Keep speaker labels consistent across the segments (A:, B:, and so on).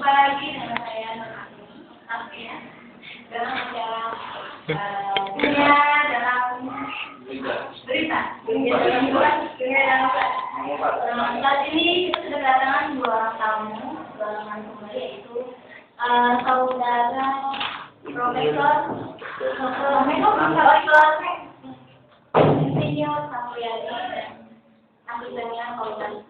A: Jumpa lagi dengan saya Nurhati ya. Dalam acara dunia dalam berita, dunia dalam saat ini kita sudah kedatangan dua orang tamu, dua orang tamu yaitu saudara Profesor Insinyur Samulyadi dan asistennya Kolonel.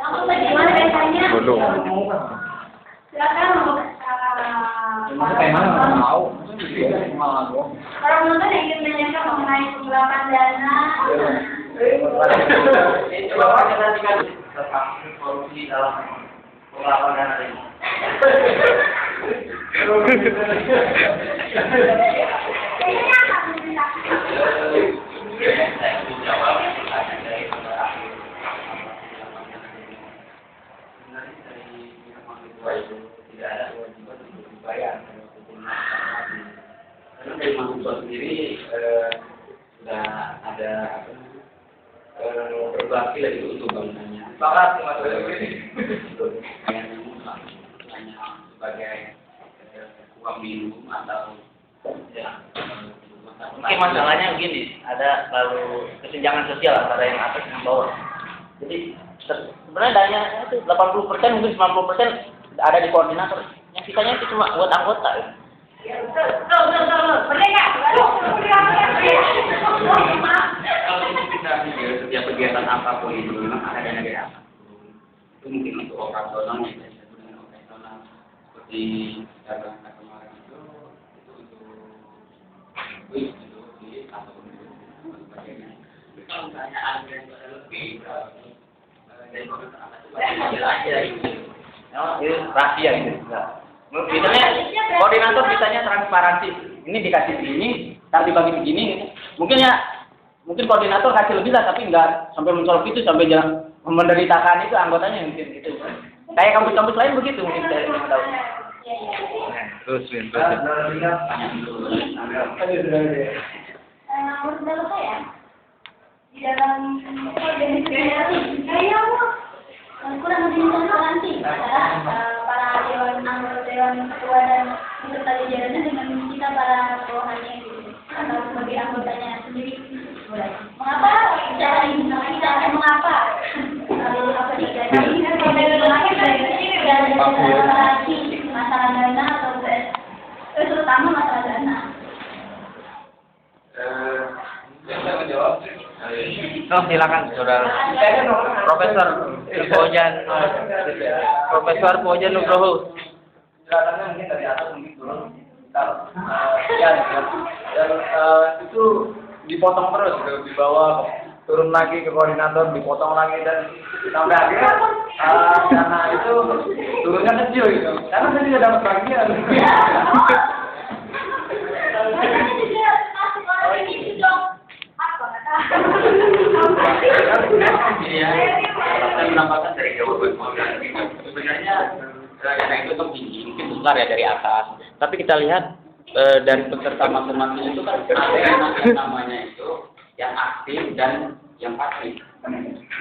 A: Bagaimana biasanya? Silakan orang nonton yang ingin menanyakan mengenai penggelapan dana.
B: Coba kita tinggal tentang korupsi dalam penggelapan dana ini. Tidak ada kewajiban untuk dibayar karena dari mahasiswa sendiri sudah ada berbakti lagi untuk bangunannya. Sangat mahasiswa hanya sebagai uang minum atau ya. Mungkin masalahnya begini, ada lalu kesenjangan sosial antara yang atas dan bawah. Jadi sebenarnya dana itu 80% mungkin 90% ada di koordinator. Yang sisanya itu cuma buat anggota.
A: Ya, betul. Merdeka.
B: Kalau kita setiap kegiatan apapun itu memang ada dana dari atas. Itu mungkin untuk operasional, dengan operasional seperti dalam kemarin itu untuk di atau sebagainya. Kalau misalnya ada yang lebih dari koordinator itu aja itu. Itu rahasia gitu. Misalnya koordinator bisanya transparansi. Ini dikasih begini, nanti bagi begini. Gitu. Mungkin koordinator kasih lebih lah, tapi nggak sampai mencolok itu sampai jangan menderitakan itu anggotanya mungkin gitu. Kayak kampus-kampus lain begitu mungkin saya nggak tahu.
C: Terus.
A: Menurut saya di dalam organisasi kurang lebih transparansi antara para anggota dewan ketua dan peserta jajarannya dengan kita para bawahannya gitu, atau sebagai anggotanya sendiri. Mengapa cara ini? Mengapa? Apa dikatakan? Dari masalah dana atau terutama masalah dana.
B: Yang saya menjawab.
C: Oh, silakan saudara. Profesor Pojan Nugroho.
B: Silakan mungkin dari atas mungkin turun. Itu dipotong terus di bawah, turun lagi ke koordinator, dipotong lagi dan sampai akhirnya dana itu turunnya kecil gitu. Karena saya tidak dapat bagian. Saya menambahkan dari jawaban sebenarnya dana itu tinggi, mungkin besar ya dari atas. Tapi kita lihat dari peserta masing-masing itu kan ada yang namanya itu yang aktif dan yang pasif.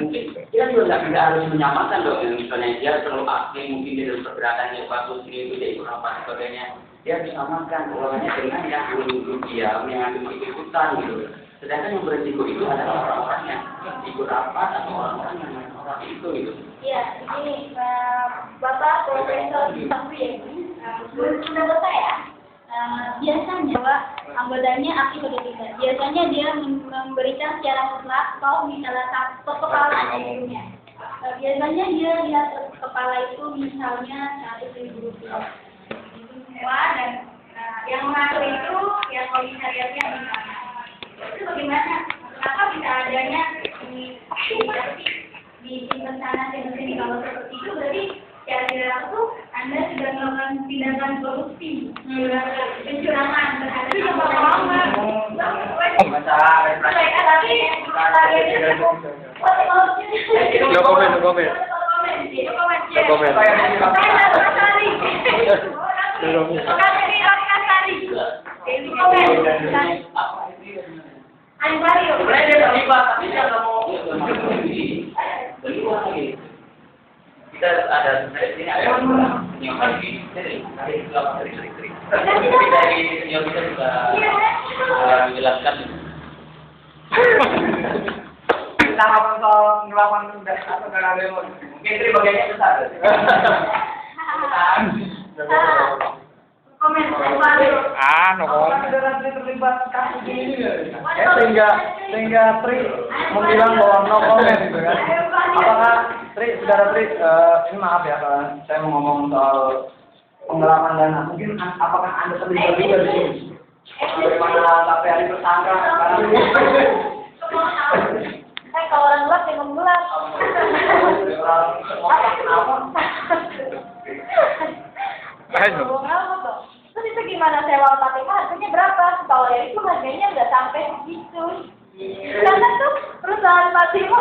B: Mungkin kita juga nggak harus menyamakan dong. Misalnya dia terlalu aktif, mungkin dia dalam pergerakan yang bagus ini dia ikut apa sebagainya. Dia disamakan orangnya dengan yang belum diam, yang ikut-ikutan gitu. Sedangkan yang berisiko itu adalah orang-orang yang ikut rapat atau orang-orang yang main orang itu gitu.
A: Iya, ini Bapak Profesor Samulyadi, menurut saya biasanya bahwa anggotanya aktif atau tidak. Biasanya dia memberikan secara mutlak kalau misalnya satu kepala sebelumnya. Biasanya dia lihat kepala itu misalnya 100.000 rupiah. Semua dan yang mengatur itu yang komisariatnya misalnya. Itu bagaimana? Kenapa bisa adanya di simpan sana sini kalau seperti itu berarti secara tidak langsung Anda sudah melakukan tindakan korupsi, kecurangan terhadap
B: Sebenarnya dia terlibat, tapi dia nggak mau. Jadi kita ada dari sini ada yang lagi dari senior kita sudah menjelaskan.
C: Kita ngelawan atau nggak ada
B: Mungkin dari bagiannya besar.
A: Komen.
C: terlibat kasus ini sehingga Tri membilang bahwa no comment gitu kan. Apakah Tri, saudara Tri, ini maaf ya kalau saya mau ngomong soal penggelapan dana. Mungkin apakah Anda terlibat juga di sini? Bagaimana sampai hari tersangka sekarang?
A: Kalau orang luar yang membulat. Terus itu gimana sewa Fatima harganya berapa? Kalau ya itu harganya nggak sampai segitu. Karena tuh perusahaan Fatima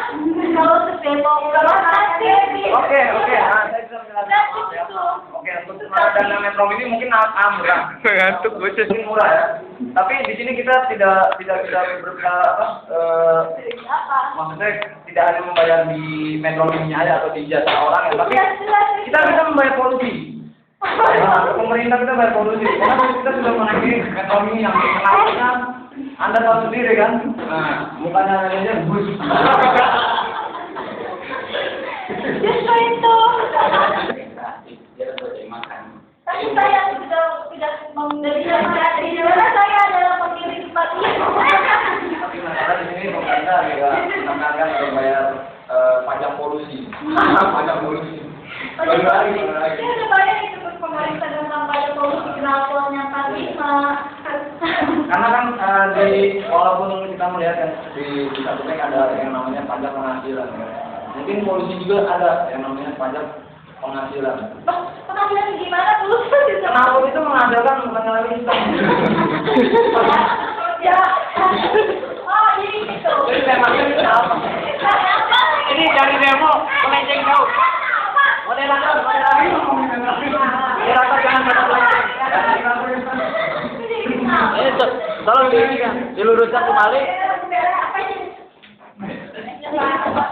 A: kalau sedemo kalau nanti.
C: Oke, nah, saya bisa menjelaskan ya. Oke, untuk dana Metro ini mungkin murah.
B: Ngantuk gue sih.
C: Mungkin murah ya. Tapi di sini kita tidak maksudnya tidak hanya membayar di Metro Mini aja atau di jasa orang ya, tapi kita bisa membayar polusi. Nah, pemerintah kita bayar polusi. Karena kita sudah menaiki Metro Mini yang kenalnya Anda tahu sendiri kan. Nah, mukanya aja bus.
A: Justru itu. Tapi saya tidak mengendalikan di mana saya adalah pemilik tempat ini.
C: Tapi masalah di sini pemerintah juga menekankan untuk bayar pajak polusi. Pajak polusi.
A: Saya udah banyak disebut pemerintah tentang pajak polusi kenalpotnya Fatima.
C: Karena kan walaupun kita melihat kan di satu pihak ada yang namanya pajak penghasilan. Mungkin polusi juga ada yang namanya pajak penghasilan.
A: Penghasilan gimana tuh?
C: Kenapa itu menghasilkan bukan instan?
A: Ya. Oh, jadi gitu.
C: Jadi temanya itu apa? Ini dari demo melenceng jauh. Moderator. Moderator jangan melenceng. Ini tolong diluruskan kembali.